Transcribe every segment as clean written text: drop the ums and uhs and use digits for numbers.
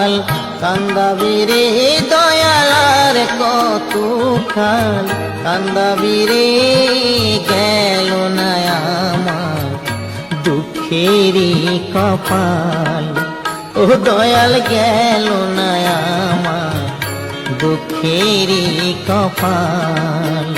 কপাল কান্দাবি রে দয়াল আর কত কাল কান্দাবি রে গেল না আমার দুঃখেরই কপাল ও দয়াল গেল না আমার দুঃখেরই কপাল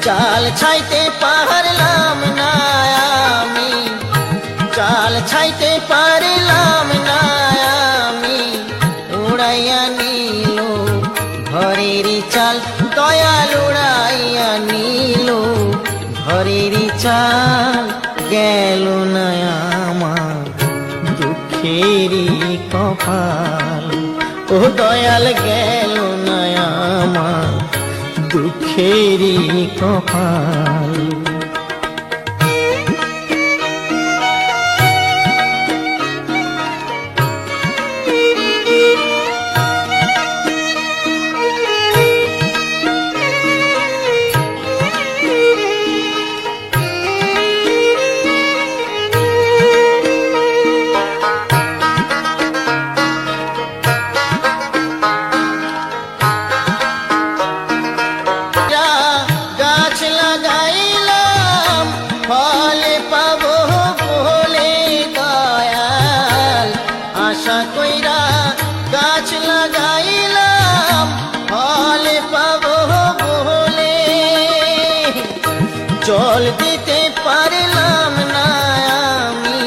চাল ছাইতে পারলাম না আমি চাল ছাইতে পারলাম না আমি উড়াইয়া নিল ঘরের চাল দয়াল উড়াইয়া নিল ঘরের চাল গেল না আমার দুঃখেরই কপাল ও দয়াল গেল না আমার দুঃখেরই কপাল আশা কইরা গাছ লাগাইলাম ফল পাবো বলে জল দিতে পারলাম না আমি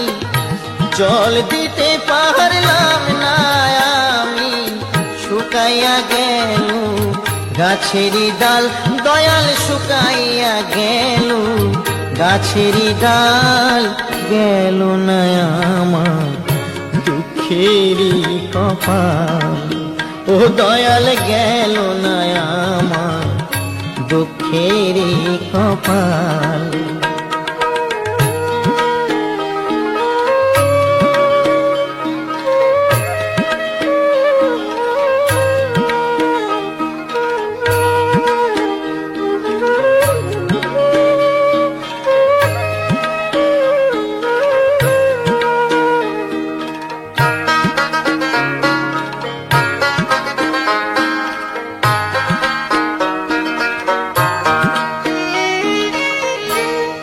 জল দিতে পারলাম না আমি শুকাইয়া গেল গাছেরই ডাল দয়াল শুকাইয়া গেল গাছেরই ডাল গেল না আমার দুঃখেরই কপাল ও দয়াল গেল না আমার দুঃখেরই কপাল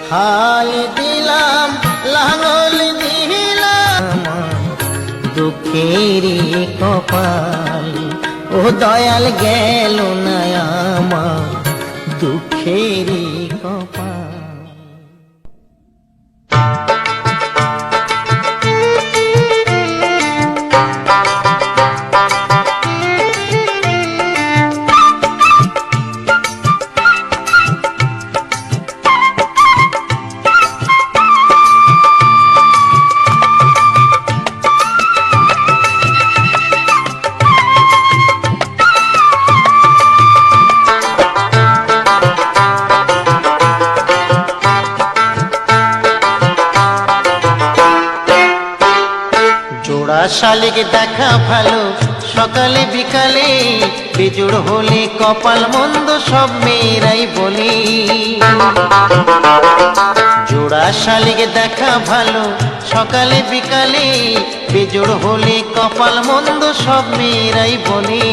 হাল দিলাম লাঙল দিলাম দুঃখেরই কপাল ও দয়াল গেল না আমার দুঃখেরই কপাল শালিক দেখা ভালো সকালে বিকালে বেজোড় হলে কপাল মন্দ সব মেয়েরাই বলে জোড়া শালিক দেখা ভালো সকালে বিকালে বেজোড় হলে কপাল মন্দ সব মেয়েরাই বলে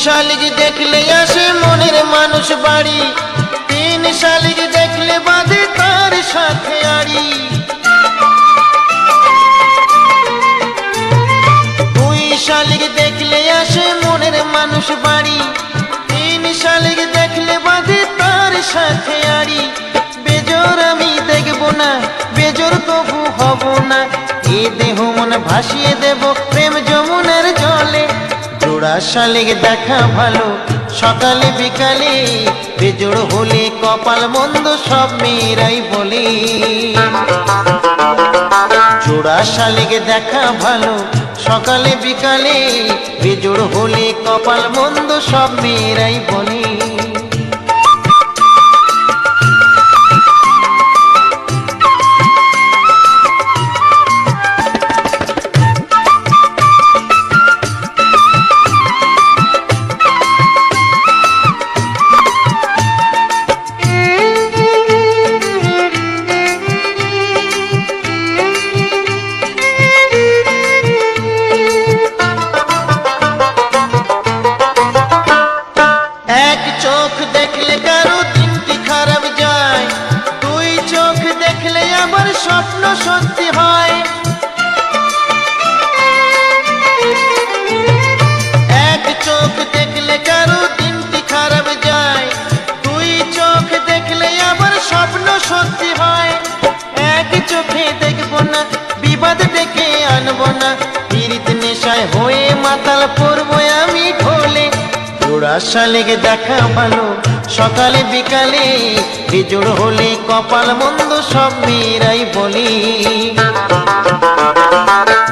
শালিক দেখলে আসে মনের মানুষ বাড়ি তিন শালিক দেখলে বাঁধে তার সাথে আড়ি শালিক দেখলে আসে মনের মানুষ বাড়ি, 3 শালিক দেখলে বাঁধে তার সাথে আড়ি। বেজোর আমি দেখব না, বেজোর কবু হব না, এ দেহ মন ভাসিয়ে দেব প্রেম যমুনার জলে। জোড়া শালিক দেখা ভালো সকালে বিকালে, বেজোড় হলে কপাল মন্দ সব মেয়েরাই বলে। জোড়া শালিক দেখা ভালো সকালে বিকালে, বেজোড় হলে কপাল মন্দ সব মেয়েরাই বলে। স্বপ্ন সত্যি হয়, এক চোখ দেখলে কারো দিনটি খারাপ যায়, 2 চোখ দেখলে আবার স্বপ্ন সত্যি হয়। এক চোখে দেখবো না, বিবাদ ডেকে আনবো না, পীড়িত নেশায় হয়ে মাতাল পড়বো আমি ঢোলে। জোড়া শালিক দেখা ভালো সকালে বিকালে, বেজোড় হলে কপাল মন্দ সব মেয়েরাই বলে।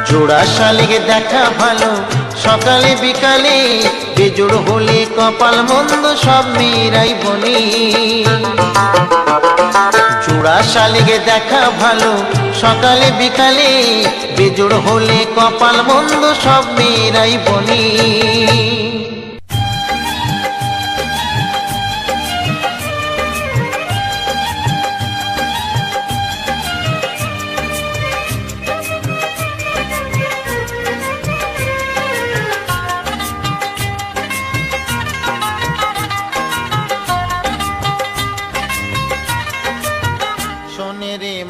জোড়া শালিক দেখা ভালো সকালে বিকালে, বেজোড় হলে কপাল মন্দ সব মেয়েরাই বলে। জোড়া শালিক দেখা ভালো সকালে বিকালে, বেজোড় হলে কপাল মন্দ সব মেয়েরাই বলে।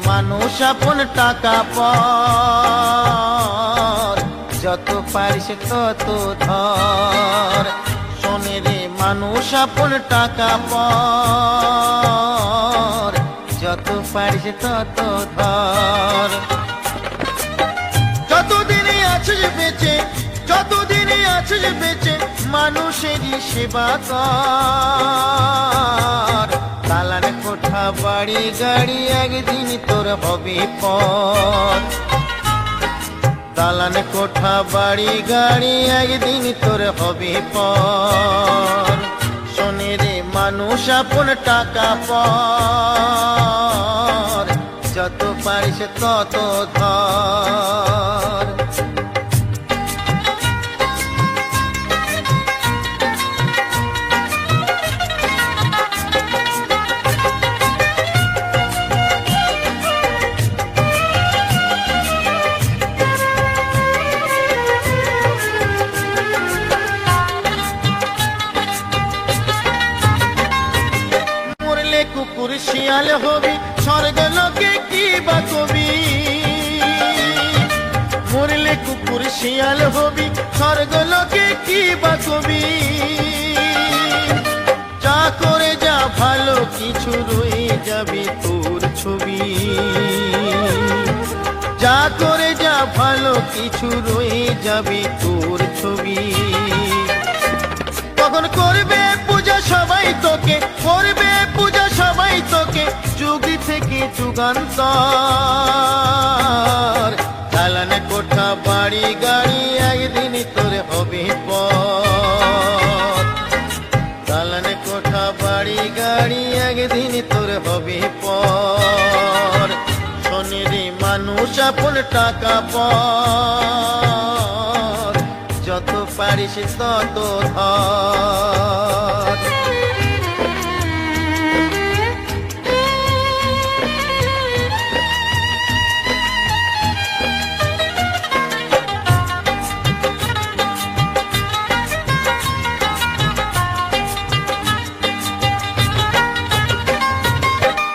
মানুষ আপন টাকা পর, যত পারিস তত ধর। শোনে রে মানুষ আপন টাকা পর, যত পারিস তত ধর। যতদিনই আছিস বেঁচে, যতদিনই আছিস বেঁচে, মানুষেরই সেবা কর। দালান কোঠা বাড়ি গাড়ি একদিন তোর হবে পর। দালান কোঠা বাড়ি গাড়ি একদিন তোর হবে পর। শোনে রে মানুষ আপন টাকা পর, যত পারিস তত ধর। কুকুর শিয়াল হবি স্বর্গ লোকে কি বা কবি। মরলে কুকুর শিয়াল হবি স্বর্গ লোকে কি বা কবি। যা করে যা ভালো কিছু রয়ে যাবে তোর ছবি। যা করে যা ভালো কিছু রয়ে যাবে তোর ছবি। তখন করবে পূজা সবাই তোকে, করবে পূজা সবাই তোকে, যুগি থেকে যুগান্তর। দালান কোঠা বাড়ি গাড়ি একদিন তোর হবে পর। দালান কোঠা বাড়ি গাড়ি একদিন তোর হবে পর। শোনে রে মানুষ আপন টাকা পর, যত পারিস তত ধর।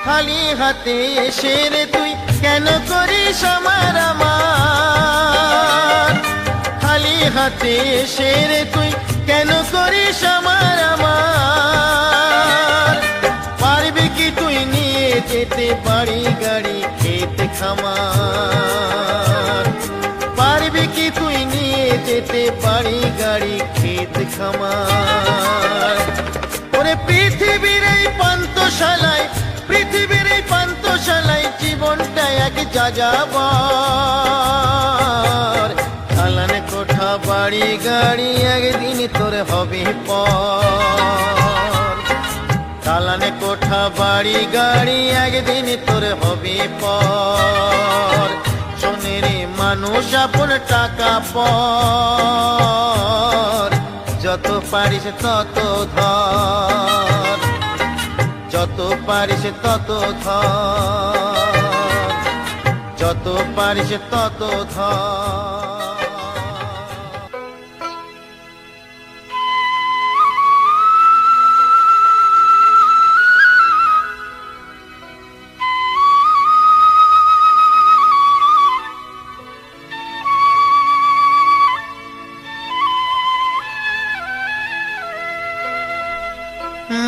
খালি হাতে এসে রে তুই কেন করিস আমার আমার? খালি হাতে এসে রে তুই কেন করিস আমার আমার? পারবি কি তুই নিয়ে যেতে বাড়ি গাড়ি খেতে খামার? পারবি কি তুই নিয়ে যেতে বাড়ি গাড়ি খেতে খামার? ওরে পৃথিবীর এই পান্থশালায়, পৃথিবীর এই পান্থশালায় জীবনটা এক যাযাবর। চালানে কোঠা বাড়ি গাড়ি একদিন তোর হবে পর। চালানে কোঠা বাড়ি গাড়ি একদিন তোর হবে পর। শোনেরে মানুষ আপন টাকা পর, যত পারিস তত ধর, যত পারিস তত ধর, যত পারিস তত ধর।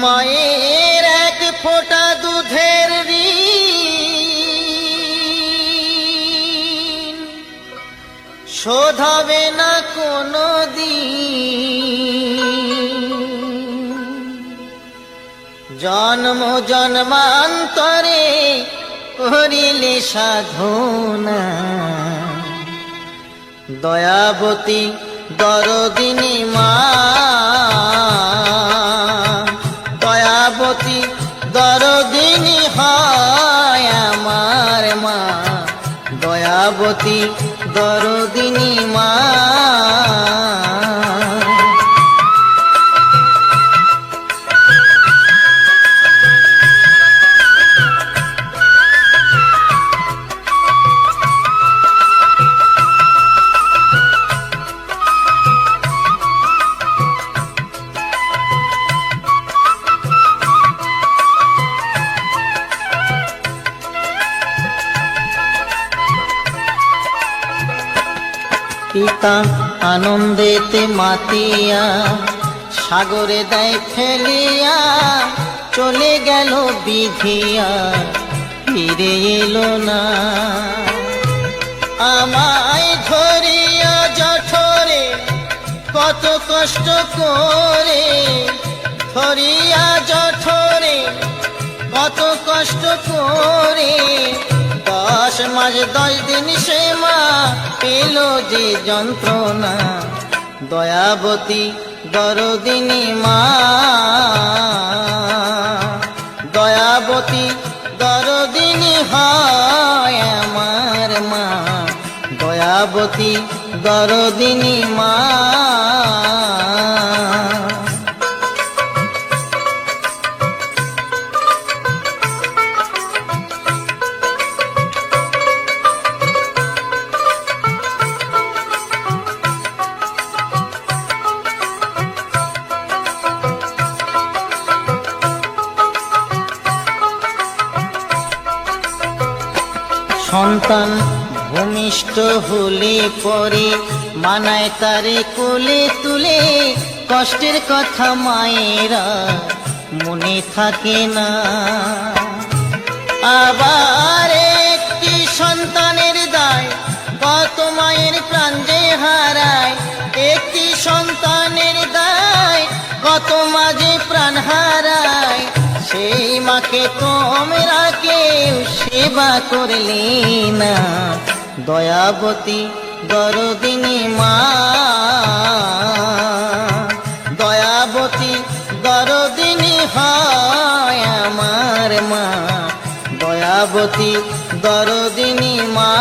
মায়ের এক ফোঁটা দুধের ঋণ শোধ হবে না কোনো দিন। জন্ম জন্মান্তরে করিলে সাধনা, দয়াবতী দরদিনী মা, দয়াবতী দরদিনী হয় আমার মা, দয়াবতী দরদিনী মা। পিতা আনন্দেতে মাতিয়া সাগরে দেয় ফেলিয়া, চলে গেল বিধিয়া ফিরে এলো না। আমায় ধরিয়া জঠরে কত কষ্ট করে, ধরিয়া জঠরে কত কষ্ট করে, 10 মাস 10 দিন সে মা পেল যে যন্ত্রণা। দয়াবতী দরদিনী মা, দয়াবতী দরদিনী হয় আমার মা, দয়াবতী দরদিনী মা। সন্তান ভূমিষ্ঠ হলে পরে মানায় তারে কোলে তুলে, কষ্টের কথা মায়েরা মনে থাকে না। আবার একটি সন্তানের দায় কত মায়ের প্রাণ যে হারায়, একটি সন্তানের দায় কত মাঝে প্রাণ হারায়। সেই মাকে তোমরা কেউ সেবা করলে না, দয়াবতী দরদিনী মা, দয়াবতী দরদিনী হয় আমার মা, দয়াবতী দরদিনী মা।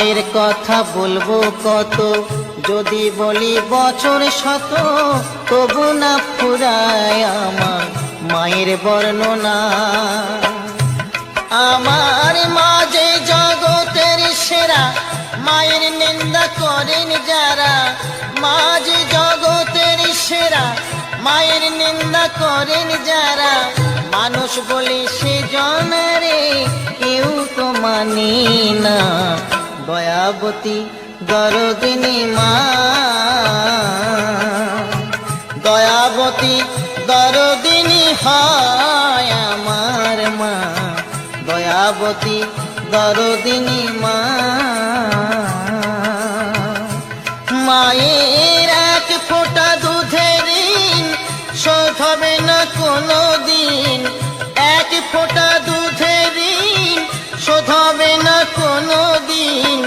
মায়ের কথা বলবো কত, যদি বলি বছর শত, তবু না ফুরায় আমার মায়ের বর্ণনা। আমার মা যে জগতের সেরা, মায়ের নিন্দা করেন যারা। মা যে জগতের সেরা, মায়ের নিন্দা করেন যারা। মানুষ বলে সে জনারে কেউ তো মানে না। দয়াবতী দরদিনী মা, দয়াবতী দরদিনী হয় আমার মা, দয়াবতী দরদিনী মা। মায়ের এক ফোঁটা দুধের ঋণ শোধ হবে না কোনো দিন। এক ফোঁটা দুধের ঋণ শোধ হবে না কোনো দিন।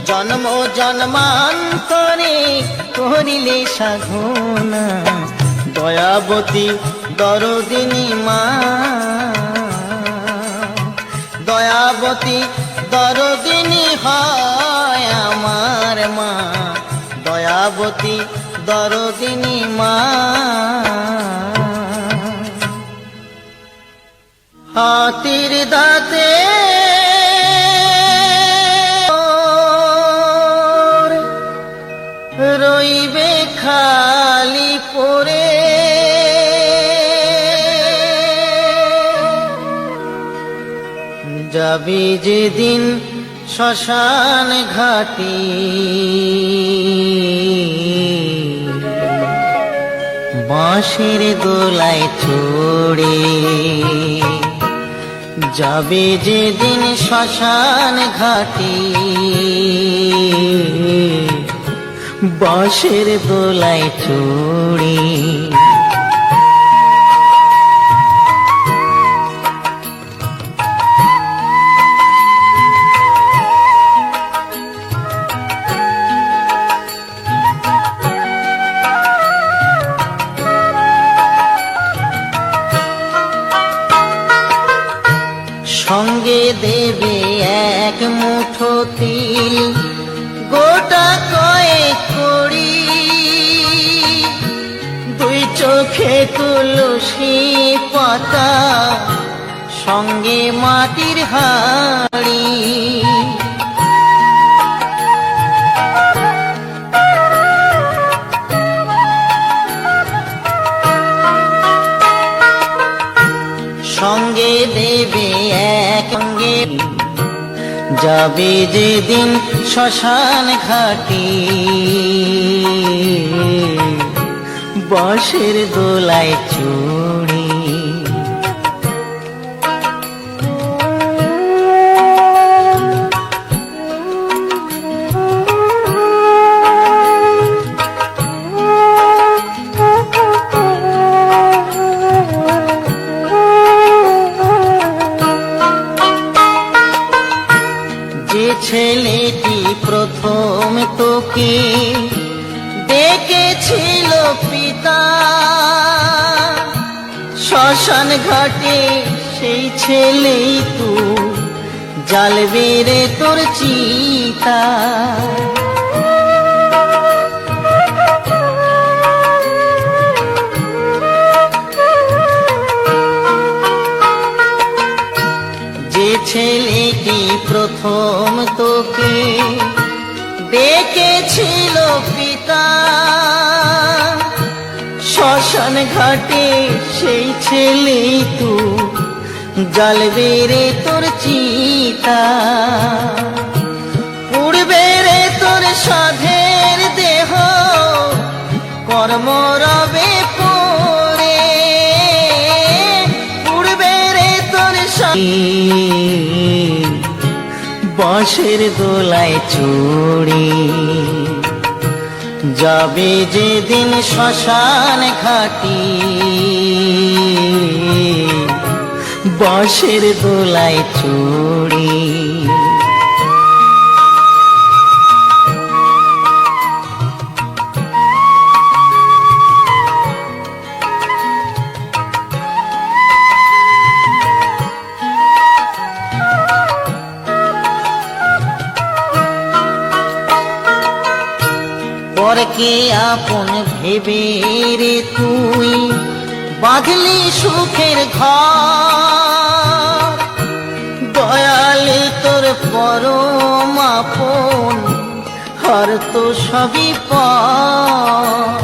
জন্ম জন্মান্তরে করিলে সাধনা। দয়াবতী দরদিনী মা, দয়াবতী দরদিনী হয় আমার মা, দয়াবতী দরদিনী মা। হাতির দাঁতে রইবে খালি পড়ে, যাবি যেদিন শ্মশান ঘাটি। বাঁশের দোলায় চড়ে যাবে যেদিন শ্মশান ঘাটি। বাঁশের দোলায় চড়ে সঙ্গে দেবে এক মুঠো তিল, গোটা কয়েক কড়ি, দুই চোখে তুলসী পাতা, সঙ্গে মাটির হাঁড়ি। সঙ্গে দেবে এক সঙ্গে যাবে যেদিন শ্মশান ঘাটি। বাঁশের দোলায় চড়ে ছেলেটি প্রথম তোকে ডেকেছিল পিতা, শ্মশান ঘাটে সেই ছেলেই তো জ্বালবে রে তোর চিতা। যে ছেলেটি প্রথম তোকে ডেকেছিল পিতা, শ্মশান ঘাটে সেই ছেলেই তো জ্বালবে রে তোর চিতা। পুড়বে রে তোর সাধের দেহ, কর্ম রবে পড়ে, পুড়বে রে তোর বাঁশের দোলায় চড়ে যাবে যেদিন শ্মশান ঘাটি। বাঁশের দোলায় চড়ে পরকে আপন ভেবে রে তুই বাঁধলি সুখের ঘর, দয়াল তোর পরম আপন আর তো সবই পর।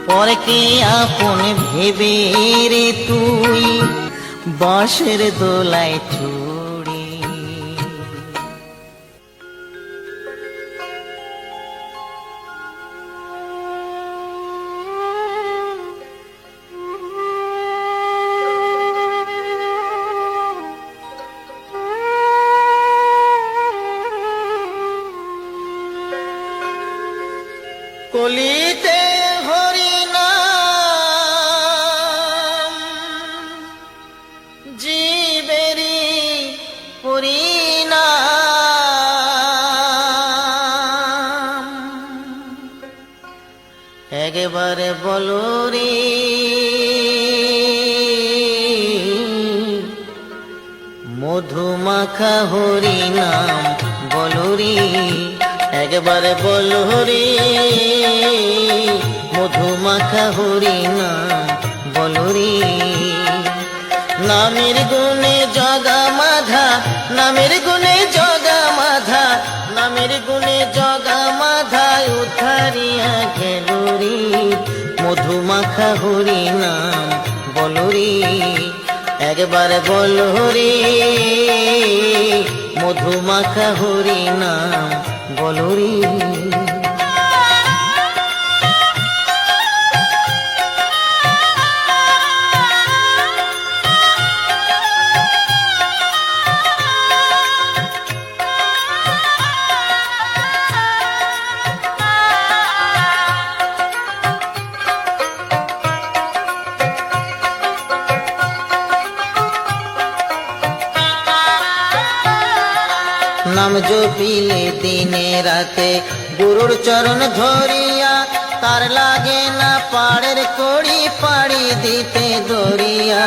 পরকে আপন ভেবে রে তুই বাঁশের দোলায় চড়ি। কলিতে হরিনাম জীবেরি পরিণাম, একবারে বলো রে মধুমাখা হরিনাম বলো রে, একবারে বলো রে মধুমাখা হরিনাম বলো রে। নামের গুণে জগা মাধা, নামের গুণে জগা মাধা, নামের গুণে জগা মাধা উদ্ধারিয়া গেল রে মধুমাখা হরিনাম বলো রে, একবার বলো রে মধুমাখা হরিনাম বলো রে। নাম জপিলে দিনে রাতে গুরুর চরণ ধরিয়া, তার লাগে না পাড়ের কড়ি পাড়ি দিতে দরিয়া।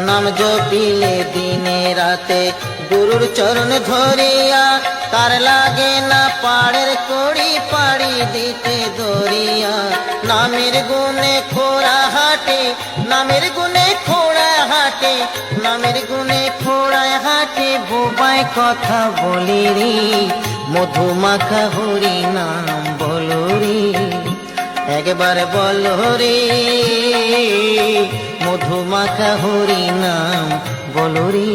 নাম জপিলে দিনে রাতে গুরুর চরণ ধরিয়া, তার লাগে না পাড়ের কড়ি পাড়ি দিতে দরিয়া। নামের গুণে খোড়া হাটে, নামের গুণে খোড়া হাটে, নামের গুণে খোড়ায় হাটে বোবায় কথা বলে রে মধুমাখা হরিনাম বলো রে, একবার বলো রে মধুমাখা হরিনাম বলো রে।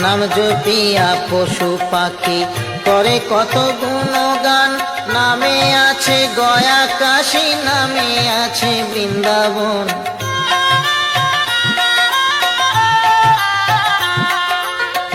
নাম জপিয়া পশু পাখি করে কত গুণগান, নামে আছে গয়া কাশী, নামে আছে বৃন্দাবন।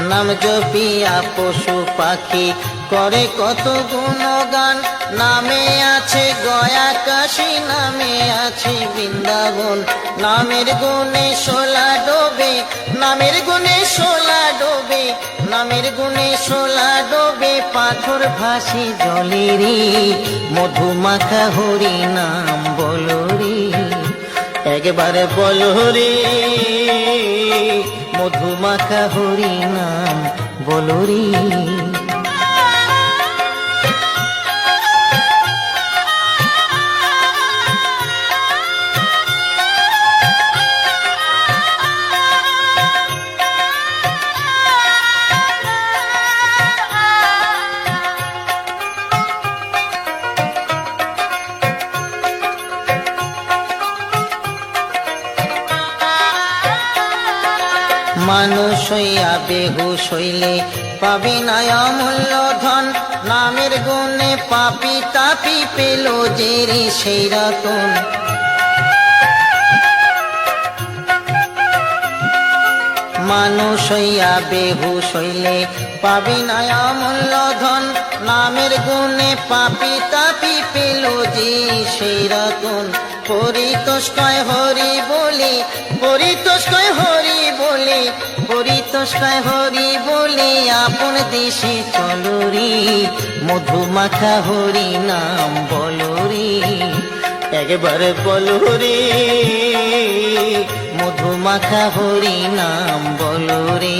নাম জপিয়া পশু পাখি করে কত গুণগান, নামে আছে গয়া কাশী, নামে আছে বৃন্দাবন। নামের গুণে শোলা ডোবে, নামের গুণে শোলা ডোবে, নামের গুণে শোলা ডোবে পাথর ভাসি জলে রে মধুমাখা হরিনাম বলো রে, একবার বলো রে মধুমাখা হরিনাম বলো রে। মানুষ হইয়া বেহুশ হইলে পাবি না অমূল্য ধন, নামের গুণে পাপি তাপি পেল যে রে সেই রতন। মানুষ হইয়া বেহুশ হইলে পাবি না অমূল্য ধন, নামের গুণে পাপি তাপি পেল যে সেই রতন। পরিতোষকয় হরি বলে, পরিতোষকয় হরি বলে, পরিতোষকয় হরি বলে আপন দেশে চলো রে, মধুমাখা হরি নাম বলো রে, একবার বলো রে, মধুমাখা হরি নাম বলো রে।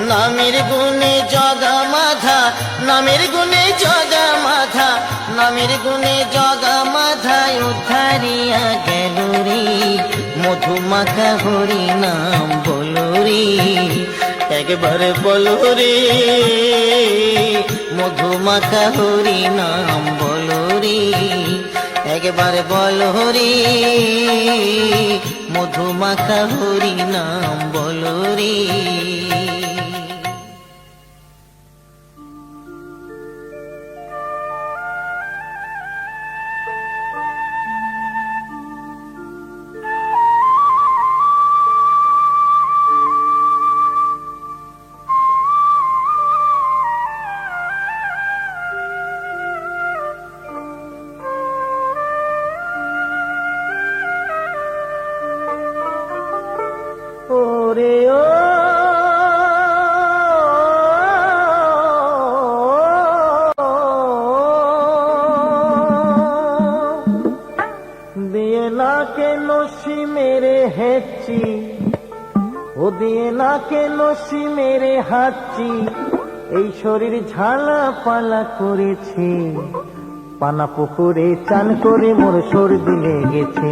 নামের গুণে জগা মাধা, নামের গুণে জগা মাধা, নামের গুণে জগা মাধা উদ্ধারিয়া গেল রে, মধুমাখা হরি নাম বলো রে, একবার বলো রে, মধুমাখা হরি নাম বলো রে, একবার বলো রে, মধুমাখা হরি নাম বলো রে। ওরে ও দিয়ে না কেন সি মেরে হেঁচি, ও দিয়ে না কেন সি মেরে হাঁচি, এই শরীর ঝালা পালা করেছে, পানা পুকুরে চান করে মোর সর্দি লেগেছে,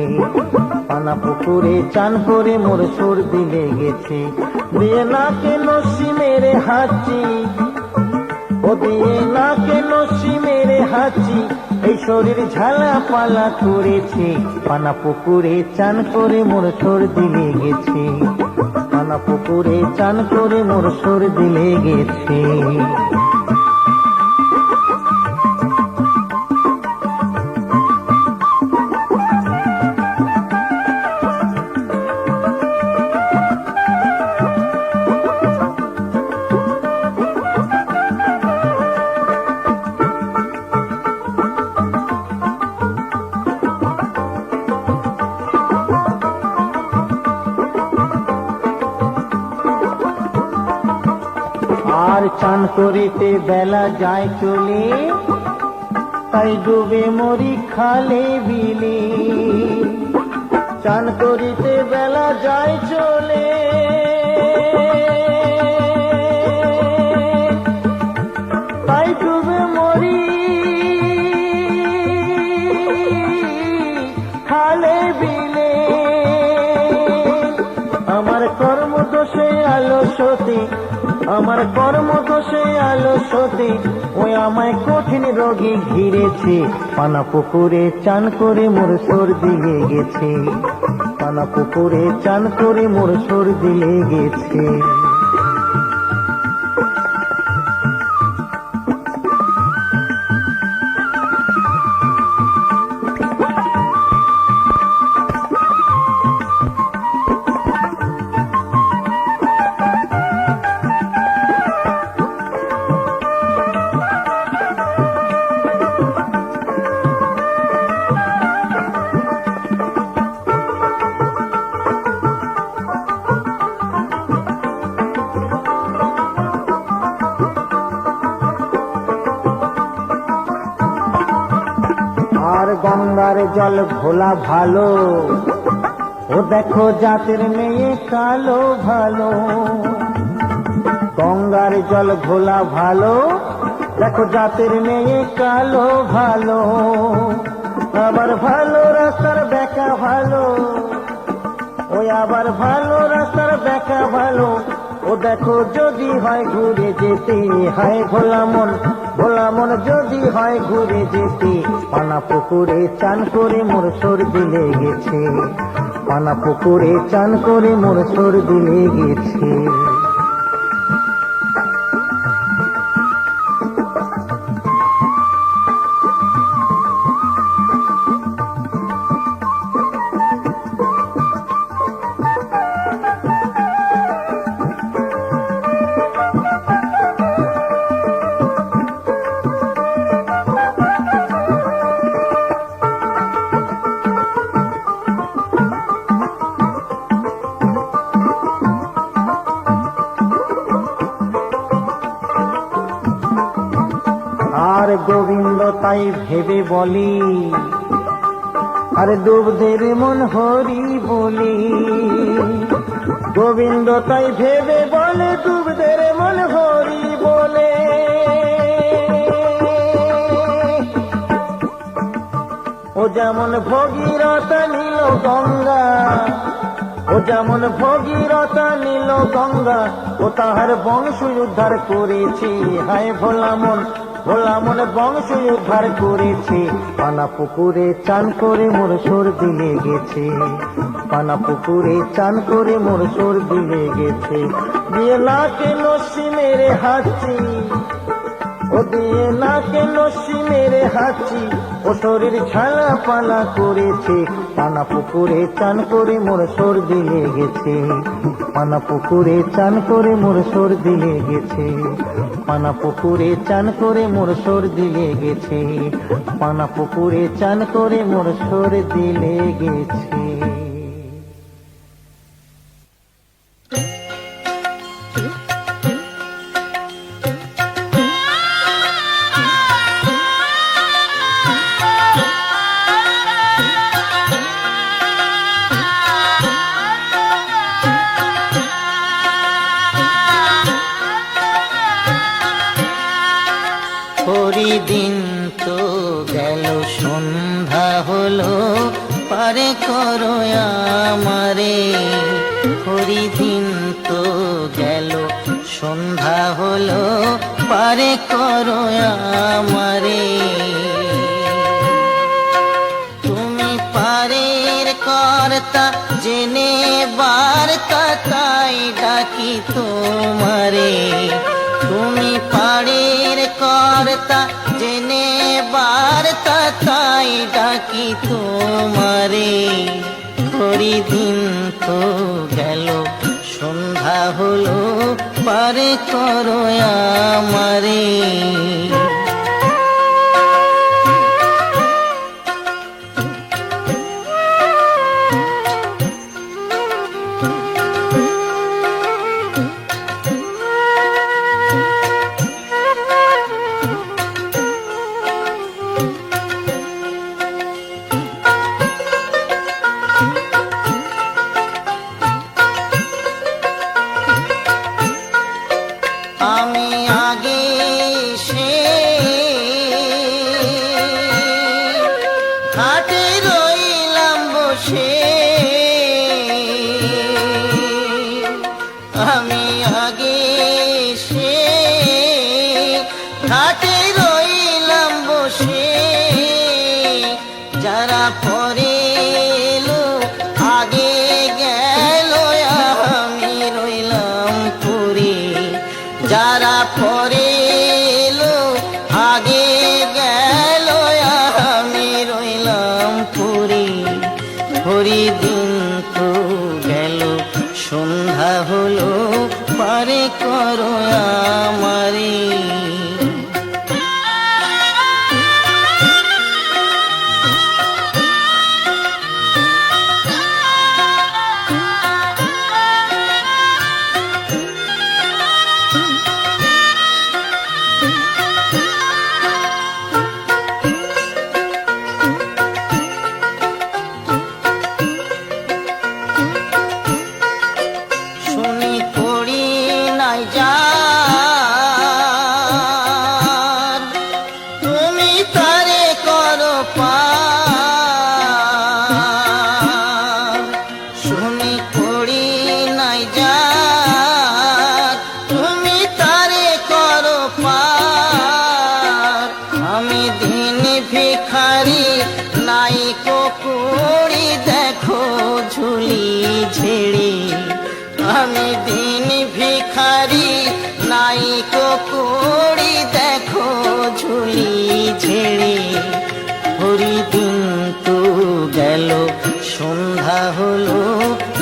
পানা পুকুরে চান করে মোর সর্দি লেগেছে। দিয়ে না কেন সি মেরে হাঁচি, ও দিয়ে না কেন সি মেরে হাঁচি, এই শরীর ঝালা পালা করেছে, পানা পুকুরে চান করে মোর সর্দি লেগেছে, পানা পুকুরে চান করে মোর সর্দি লেগেছে। আর চান করিতে বেলা যায় চলে, তাই ডুবে মরি খালে বিলে, চান করিতে বেলা যায় চলে, তাই ডুবে মরি খালে বিলে। আমার কর্মদোষে আলস্যতে, আমার কর্মদোষে আলস্যতে ওই আমায় কঠিন রোগী ঘিরেছে, পানা পুকুরে চান করে মোর সর্দি লেগেছে, পানা পুকুরে চান করে মোর সর্দি লেগেছে। আর গঙ্গার জল ঘোলা ভালো, ও দেখো জাতের মেয়ে কালো ভালো, গঙ্গার জল ঘোলা ভালো, দেখো জাতের মেয়ে কালো ভালো, আবার ভালো রাস্তার বেকা ভালো, ওই আবার ভালো রাস্তার বেকা ভালো, ও দেখো যদি হয় ঘুরে যেতে, হায় ভোলা মন, ভোলা মন যদি হয় ঘুরে যেতে, পানা পুকুরে চান করে মোর সর্দি লেগেছে, পানা পুকুরে চান করে মোর সর্দি লেগেছে। তাই ভেবে বলি, আর দুগ্ধের মন হরি বলি। গোবিন্দ তাই ভেবে বলে, দুগ্ধের মন হরি বলে। ও যেমন ভগীরথা নীল গঙ্গা, ও যেমন ভগীরথা নীল গঙ্গা, ও তাহার বংশ উদ্ধার করেছে। হায় ভোলা মন, ভোলা মন বংশ উদ্ধার করেছে। পানা পুকুরে চান করে মোর সর্দি লেগেছে, পানা পুকুরে চান করে মোর সর্দি লেগেছে। দিয়ে নাকে নস্যি মেরে হাঁচি, ও দিয়ে নাকে নস্যি মেরে হাঁচি, ও শরীর ঝালা পালা করেছে। পানা পুকুরে চান করে মোর সর্দি লেগেছে, পানা পুকুরে চান করে মোর সর্দি লেগেছে। পানা পুকুরে চান করে মোর সর্দি লেগেছে, পানা পুকুরে চান করে মোর সর্দি লেগেছে। দিন তো গেল সন্ধ্যা হলো, পারে করো আমারে। হরিদিন তো গেল সন্ধ্যা হলো, পারে করো আমারে। তুমি পারের কর্তা জেনে বার্তা, তাই ডাকি তোমারে। তুমি পারের কর্তা জেনে বার্তা, তাই ডাকি তোমারে। হরিদিন তো গেল সন্ধ্যা হলো, পারে করো আমারে। আমি আগে সে ঘাটে রইলাম বসে, আমি আগে সে ঘাটে রইলাম বসে। যারা পরে এলো আগে গেল, আমি রইলাম পুরী। যারা পরে এলো আগে গেল, আমি রইলাম পুরী। হরিদিন তো গেল সন্ধ্যা হলো, পারে করো আমারে। শুনি পড়ি নাই যার, তুমি তারে করো পার। শুনি পড়ি নাই যার, তুমি তারে করো পার। আমি দিন ভিখারি নাই কুড়ি, দেখো ঝুলি ঝেড়ে। আমি দিন ভিখারি নাই কুড়ি, দেখো ঝুলি ঝেড়ে। হরিদিন তো গেল সন্ধ্যা হলো,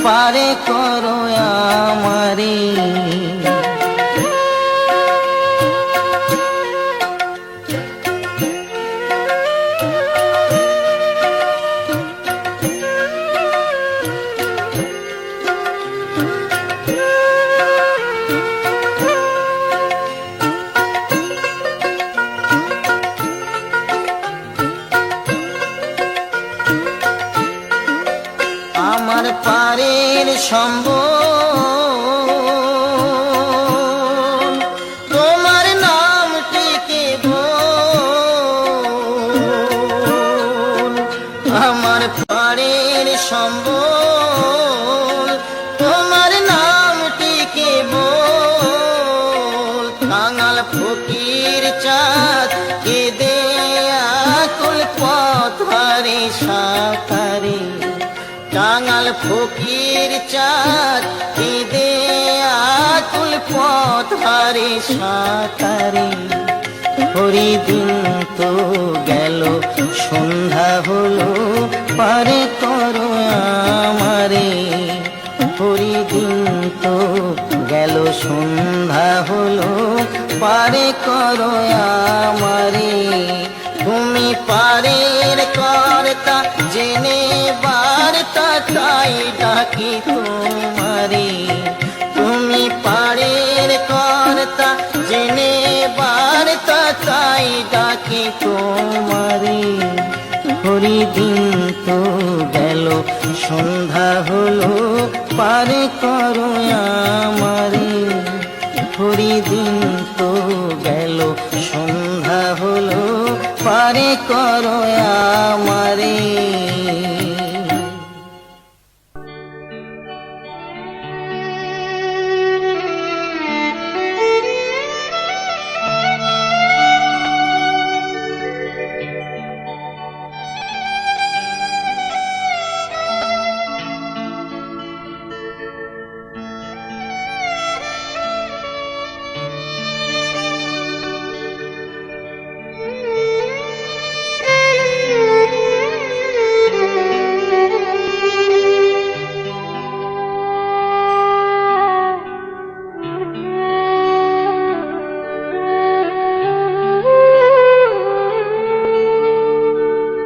পারে করো আমারে। পারের সম্বল, তোমার নামটিকে বল। আমার পারের সম্বল, তোমার নামটিকে বল। কাঙাল ফকির চাঁদ কেঁদে আকুল পথহারে সাঁতারে, কাঙাল ফকির চাঁদ কেঁদে আকুল পথহারে সাঁতারে। হরিদিন তো গেল সন্ধ্যা হলো, পারে করো আমারে। হরিদিন তো গেল সন্ধ্যা হলো, পারে করো আমারে। তুমি পারের কর্তা জেনে বার্তা, তাই ডাকি তোমারে। তুমি পারের কর্তা জেনে বার্তা, তাই ডাকি তোমারে। হরিদিন তো গেল সন্ধ্যা হলো, পারে করো আমারে। হরিদিন তো গেল সন্ধ্যা হলো, পারে করো আমারে।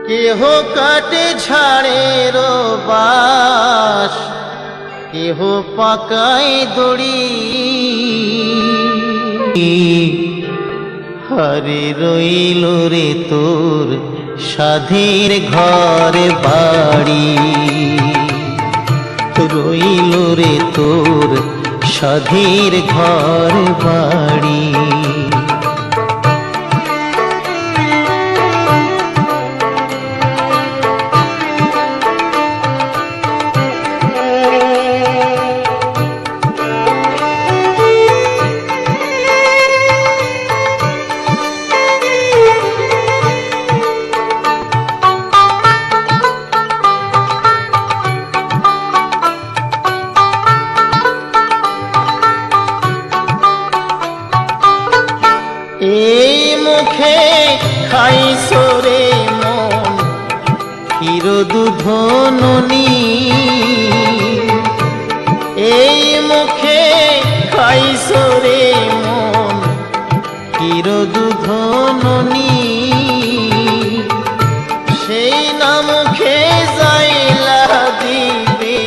কেহ কাটে ঝাড়ের বাস, কেহ পাকায় দড়ি। হারে রইল রে তোর সাধের ঘর বাড়ি, রইল রে তোর সাধের ঘর বাড়ি। এই মুখে খাইছো রে মন ক্ষীর দুধ ননি, এই মুখে খাইছো রে মন ক্ষীর দুধ ননি। সেই না মুখে যাইলা দিবে,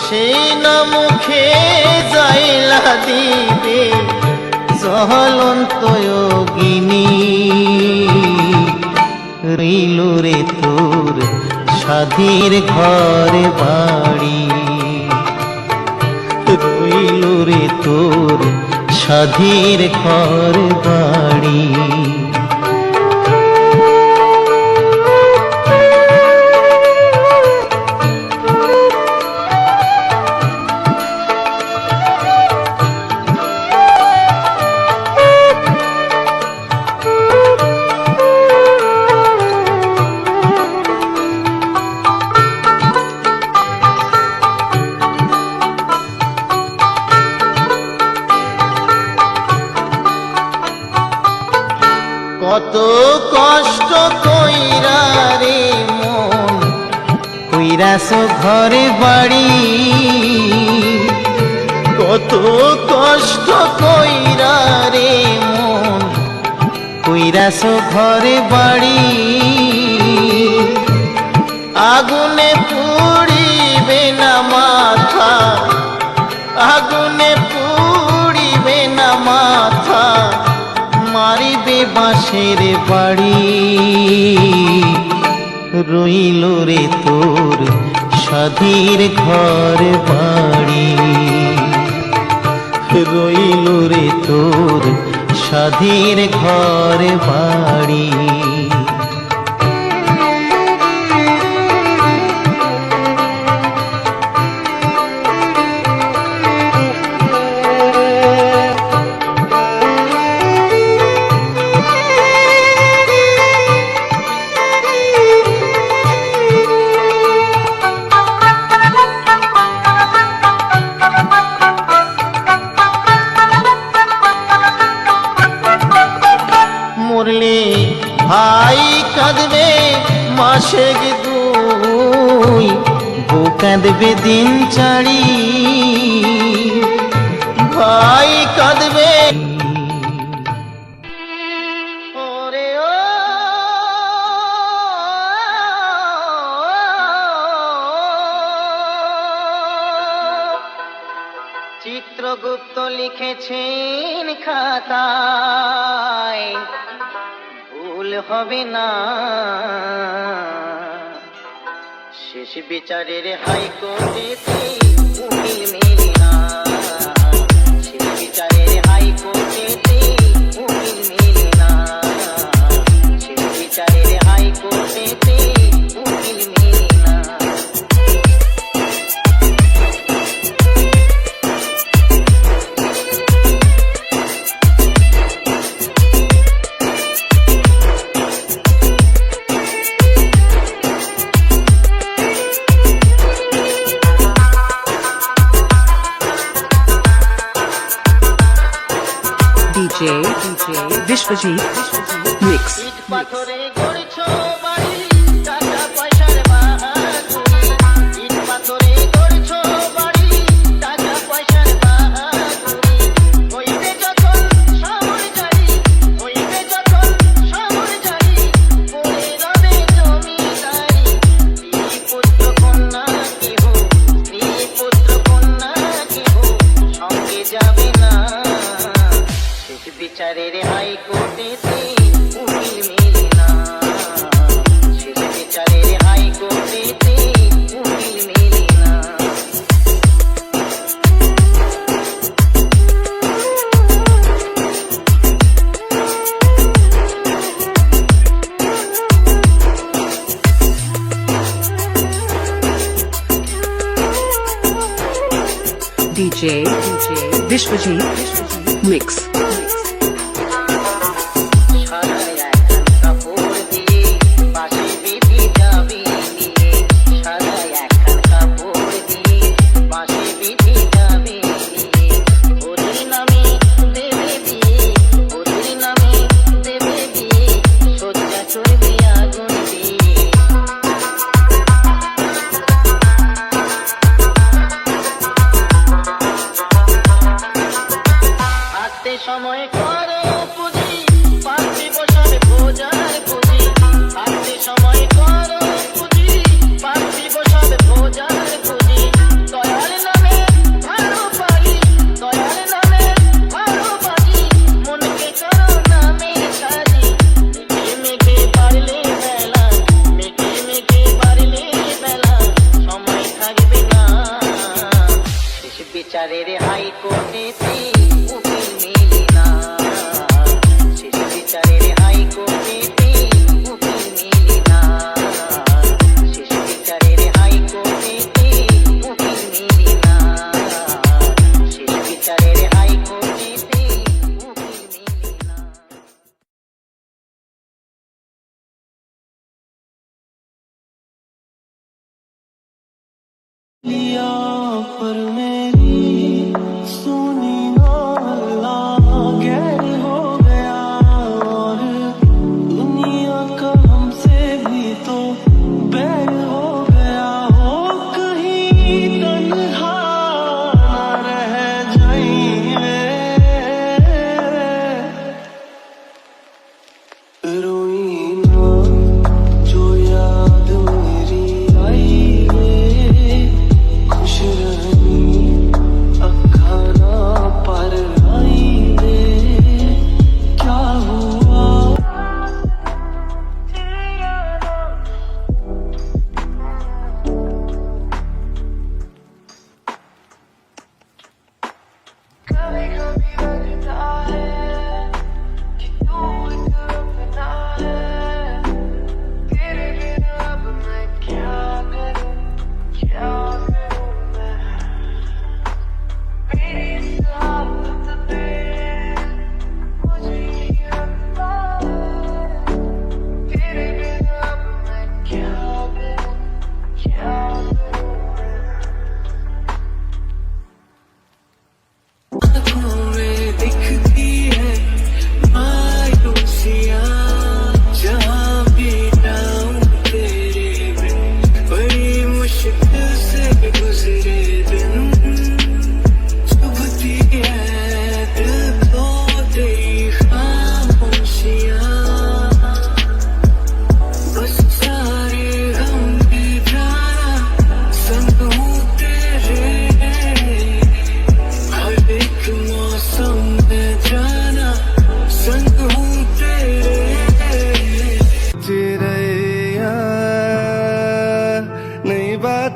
সেই না মুখে যাইলা দিবে জ্বলন্ত যোগিনী। রইল রে তোর সাধের ঘর বাড়ি, রইল রে তোর সাধের ঘর বাড়ি। কত কষ্ট কইরা রে মন কইরাছ ঘরে বাড়ি, কত কষ্ট কইরা রে মন কইরাছ ঘরে বাড়ি। আগুনে পুড়িবে না মাথা, আগুনে পুড়িবে না মাথা, মারিবে বাঁশের বাড়ি। রইল রে তোর সাধীর ঘর বাড়ি, রইল রে তোর সাধীর ঘর বাড়ি। মরলে ভাই কাঁদবে মাসে দুই, বউ কাঁদবে দিন চারি, ভাই কাঁদবে ওরে ও চিত্রগুপ্ত লিখেছেন খাতায়, ভুল হবে না। শেষ বিচারের হাইকোর্টেতে উকিল মেলে না, শেষ বিচারের হাইকোর্টেতে উকিল মেলে না, শেষ বিচারের হাইকোর্টেতে উকিল মেলে না। DJ Vishwajit Mix. ইট পাথরে গড়ছো বাড়ি, টাকা পয়সার বাহাদুরি, ইট পাথরে গড়ছো বাড়ি, টাকা পয়সার বাহাদুরি, হইবে যখন শহর জারি, হইবে যখন শহর জারি, পড়ে রবে জমিদারি, স্ত্রী পুত্র কন্যা কেহ, স্ত্রী পুত্র কন্যা কেহ সঙ্গে যাবে না। শেষ বিচারের হাইকোর্টেতে উকিল মেলে না, শেষ বিচারের হাইকোর্টেতে উকিল মেলে না। DJ Vishwajit Mix. সাদা একখান কাপড় দিয়ে পাশে বেঁধে যাবে নিয়ে, সাদা একখান কাপড় দিয়ে পাশে বেঁধে যাবে নিয়ে, ওদের নামে দেবে দিয়ে, ওদের নামে দেবে দিয়ে, সজ্জা চলবে আগুন দিয়ে। হাতে সময় করো পুঁজি, পার্থিব সবে ভোজার পুঁজি, হাতে সময় করো পুঁজি, পার্থিব সবে ভোজার পুঁজি, দয়াল নামে ভালো পারি, দয়াল নামে ভালো বাজি, মনকে করো নামে সাজি, মেঘে মেঘে বাড়লে বেলা, মেঘে মেঘে বাড়লে বেলা, সময় থাকবে না। শেষ বিচারের হাইকোর্টেতে উকিল মেলে না, শেষ বিচারের হাইকোর্টেতে উকিল মেলে না, শেষ বিচারের হাইকোর্টেতে উকিল মেলে না, শেষ বিচারের হাইকোর্টেতে উকিল মেলে না। लिया पर मेरी सुनी ना गैर हो गया, और दुनिया का हमसे भी तो बैर हो गया, हो कहीं तन्हा न रह जाइए, रोई ना जो याद मेरी आई है, खुश रहनी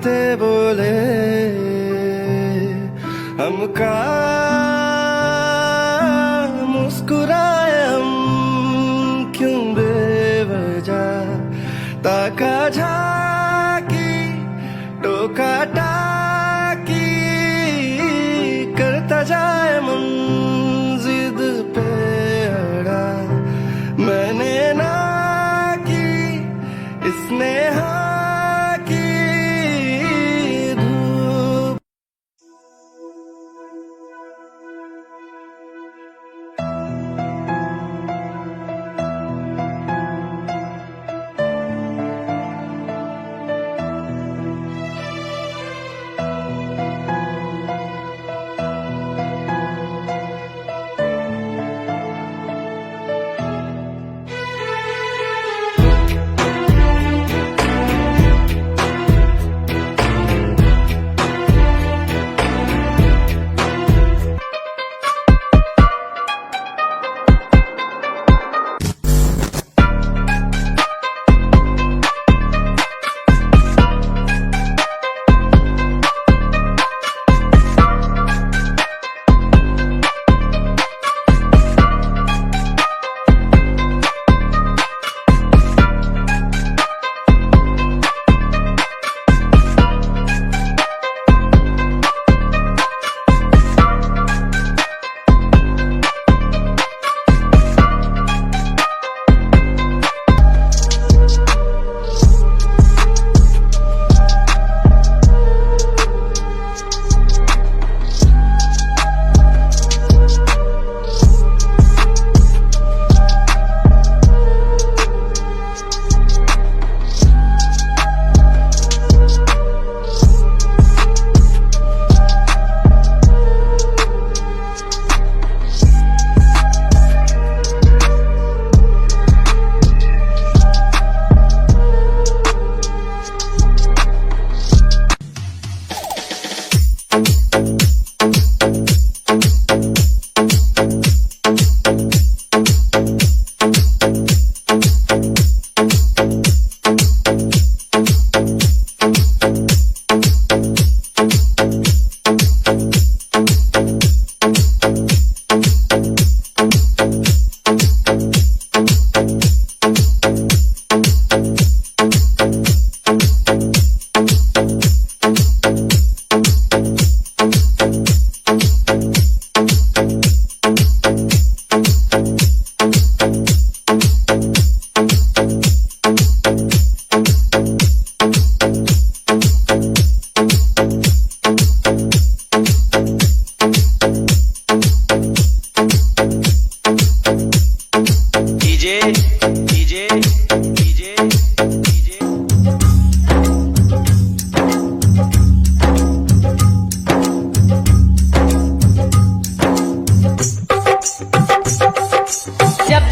बातें बोले हमका मुस्कुराए हम क्यों बेवजह ताका झाकी टोका टाकी करता जाए मन जिद पे अड़ा मैंने ना की इसने हाँ की धूप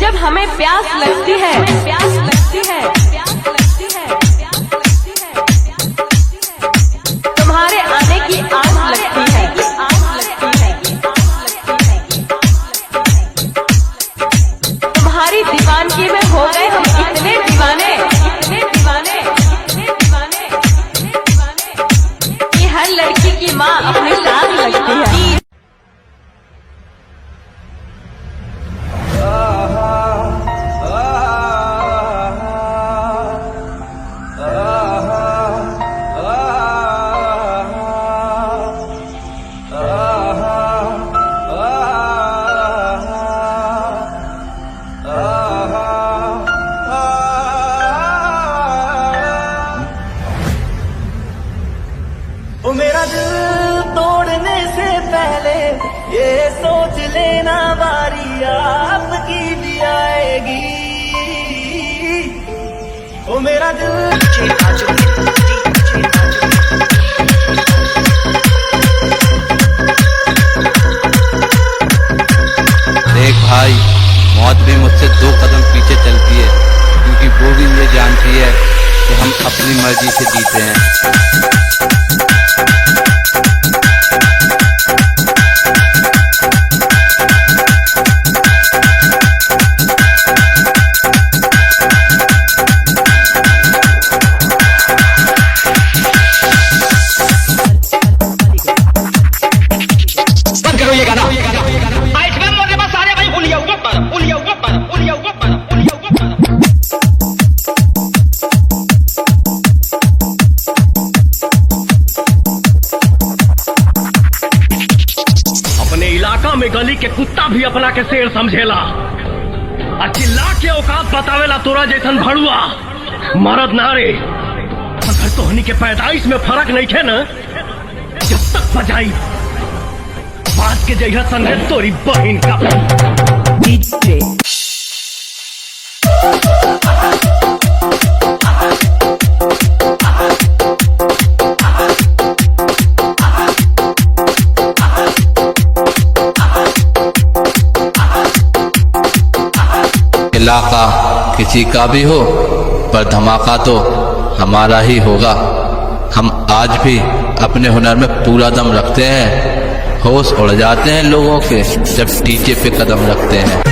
जब हमें प्यास लगती है, प्यास लगती है, प्यास लगती है, प्यास लगती है, तुम्हारे आने की आस लगती है, आस लगती है, आस लगती है, तुम्हारी दीवानगी में हो गए हम इतने दीवाने, इतने दीवाने, इतने दीवाने, इतने दीवाने कि हर लड़की की माँ अपनी साथ लगती है। ओ मेरा दिल तोड़ने से पहले ये सोच लेना बारी आपकी भी आएगी। ओ मेरा दिल देख भाई, मौत भी मुझसे 2 कदम पीछे चलती है, क्योंकि वो भी ये जानती है कि हम अपनी मर्जी से जीते हैं। भी अपना के शेर समझेला, आ चिल्ला के औकात बतावेला तोरा जैसन भड़ुआ मरद नारे। अगर तोहनी के पैदाइश में फर्क नहीं थे न, जब तक बजाई बात के जगह संगे तोरी बहन का DJ इलाका किसी का भी हो, पर धमाका तो हमारा ही होगा। हम आज भी अपने हुनर में पूरा दम रखते हैं। होश उड़ जाते हैं लोगों के जब डीजे पे कदम रखते हैं।